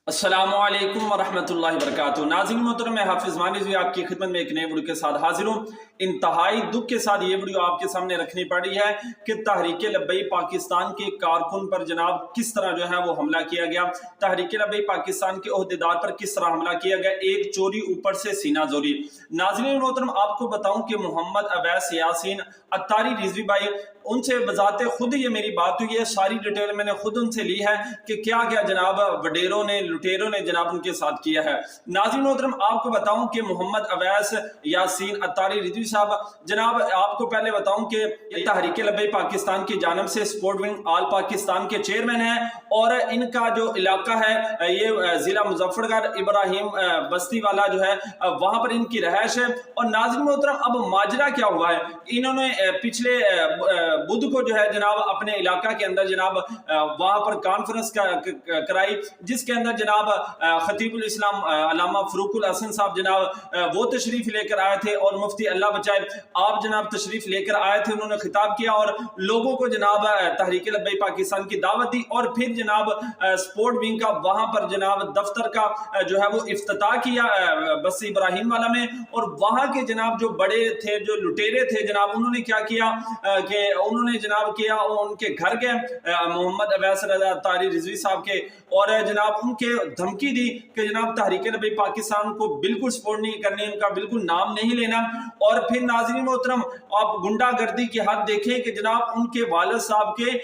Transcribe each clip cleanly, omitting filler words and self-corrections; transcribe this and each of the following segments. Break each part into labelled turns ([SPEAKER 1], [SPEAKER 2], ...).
[SPEAKER 1] अस्सलामुअलैकुम वरहमतुल्लाहि वबरकातुहू। नाज़रीन मोहतरम, मैं हाफिज मानिज़ आपकी खिदमत में एक नए वीडियो के साथ हाजिर हूँ। इंतहाई दुख के साथ ये वीडियो आपके सामने रखनी पड़ी है कि तहरीक लब्बई पाकिस्तान के कारकुन पर जनाब किस तरह जो है वो हमला किया गया। तहरीक लब्बई पाकिस्तान के ओहदेदार पर किस तरह हमला किया गया, एक चोरी ऊपर से सीना जोरी। नाज़रीन मोहतरम, आपको बताऊं कि मोहम्मद अवैस यासीन अत्तारी रिजवी भाई, उनसे बजाते खुद ये मेरी बात हुई है, सारी डिटेल मैंने खुद उनसे ली है कि क्या क्या जनाब वडेरों ने लुटेरों ने जनाब उनके साथ किया है। नाज़रीन मोहतरम, आपको बताऊं कि मोहम्मद अवैस यासीन अत्तारी रिजवी साहब, जनाब आपको पहले बताऊं कि तहरीक लब्बई पाकिस्तान की जानब से स्पोर्ट विंग आल पाकिस्तान के चेयरमैन हैं और इनका जो इलाका है ये जिला मुजफ्फरगढ़ इब्राहिम बस्ती वाला जो है वहां पर इनकी रहायश है। और नाज़रीन मोहतरम, अब माजरा क्या हुआ है, इन्होंने पिछले बुध को जो है जनाब अपने इलाका के अंदर जनाब वहां पर कॉन्फ्रेंस कराई, जिसके अंदर जनाब खतीबुल इस्लाम अल्लामा फरूकुल हसन साहब जनाब वो तशरीफ लेकर आए थे और मुफ्ती अल्लाह बचाए आप जनाब तशरीफ लेकर आए थे। उन्होंने खिताब किया और लोगों को जनाब तहरीक लब्बई पाकिस्तान की दावत दी और फिर जनाब स्पोर्ट विंग का वहां पर जनाब दफ्तर का जो है वो इफ्तिताह किया बस्ती इब्राहिम वाला में। और वहां के जनाब जो बड़े थे, जो लुटेरे थे जनाब, उन्होंने क्या किया कि उन्होंने जनाब किया उनके घर गए मोहम्मद अवैस अत्तारी रिजवी साहब के, और जनाब उनके धमकी दी कि जनाब तहरीक लब्बई पाकिस्तान को बिल्कुल सपोर्ट नहीं करनी, उनका बिल्कुल नाम नहीं लेना। और फिर नाज़रीन मोहतरम, आप गुंडागर्दी की हद देखें कि जनाब उनके वालिद साहब के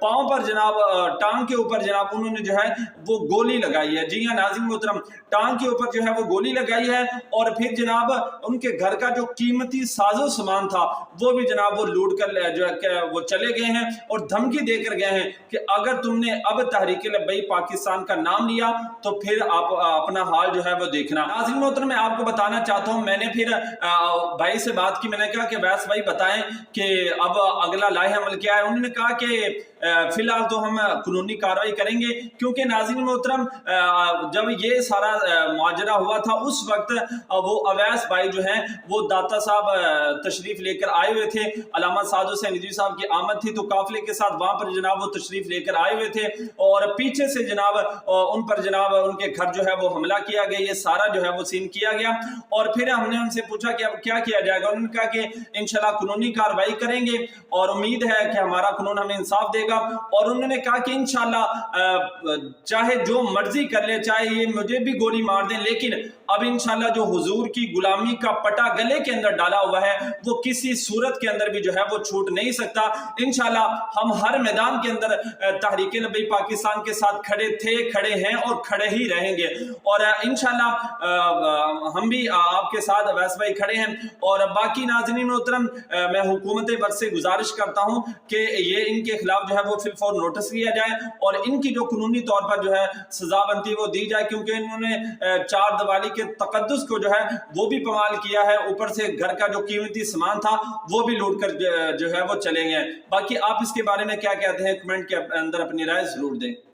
[SPEAKER 1] पांव पर जनाब टांग के ऊपर जनाब उन्होंने जो है वो गोली लगाई है। जी हाँ नाज़रीन मोहतरम, टांग के ऊपर जो है वो गोली लगाई है और फिर जनाब उनके घर का जो कीमती साजो सामान था वो भी जनाब वो लूट कर जो है वो चले गए हैं और धमकी देकर गए हैं कि अगर तुमने अब तहरीक लब्बई पाकिस्तान का नाम लिया तो फिर आप अपना हाल जो है वो देखना। नाज़रीन मोहतरम, मैं आपको बताना चाहता हूं, मैंने फिर भाई से बात की, मैंने कहा कि वैस भाई बताएं कि अब अगला लाहे अमल क्या है। उन्होंने कहा कि फिलहाल तो हम कानूनी कार्रवाई करेंगे, क्योंकि नाज़रीन मोहतरम जब ये सारा माजरा हुआ था उस वक्त वो अवैस भाई जो हैं वो दाता साहब तशरीफ लेकर आए हुए थे। अल्लामा साद हुसैन रिजवी साहब की आमद थी तो काफिले के साथ वहां पर जनाब वो तशरीफ लेकर आए हुए थे और पीछे से जनाब उन पर जनाब उनके घर जो है वो हमला किया गया। ये सारा जो है वो सीन किया गया और फिर हमने उनसे पूछा कि अब क्या किया जाएगा। उन्होंने कहा कि इंशाल्लाह कानूनी कार्रवाई करेंगे और उम्मीद है कि हमारा कानून हमें इंसाफ देगा। और उन्होंने कहा कि इंशाल्लाह चाहे जो मर्जी कर ले, चाहे ये मुझे भी गोली मार दें, लेकिन अब इंशाल्लाह जो हुजूर की गुलामी का पटा गले के अंदर डाला हुआ है वो किसी सूरत के अंदर भी जो है वो छूट नहीं सकता। इंशाल्लाह हम हर मैदान के अंदर तहरीक लब्बई पाकिस्तान के साथ खड़े थे, खड़े हैं और खड़े ही रहेंगे। और इंशाल्लाह हम भी आपके साथ वैस भाई खड़े हैं। और बाकी नाज़रीन मोहतरम, मैं हुकूमत वक्त से गुजारिश करता हूं कि ये इनके खिलाफ जो है वो फिल फौर नोटिस लिया जाए और इनकी जो कानूनी तौर पर जो है सजा बनती वो दी जाए, क्योंकि इन्होंने 4 दिवाली के तकद्दुस को जो है वो भी पमाल किया है, ऊपर से घर का जो कीमती सामान था वो भी लूट कर जो है वो चले गए। बाकी आप इसके बारे में क्या कहते हैं, कमेंट के अंदर अपनी राय जरूर दें।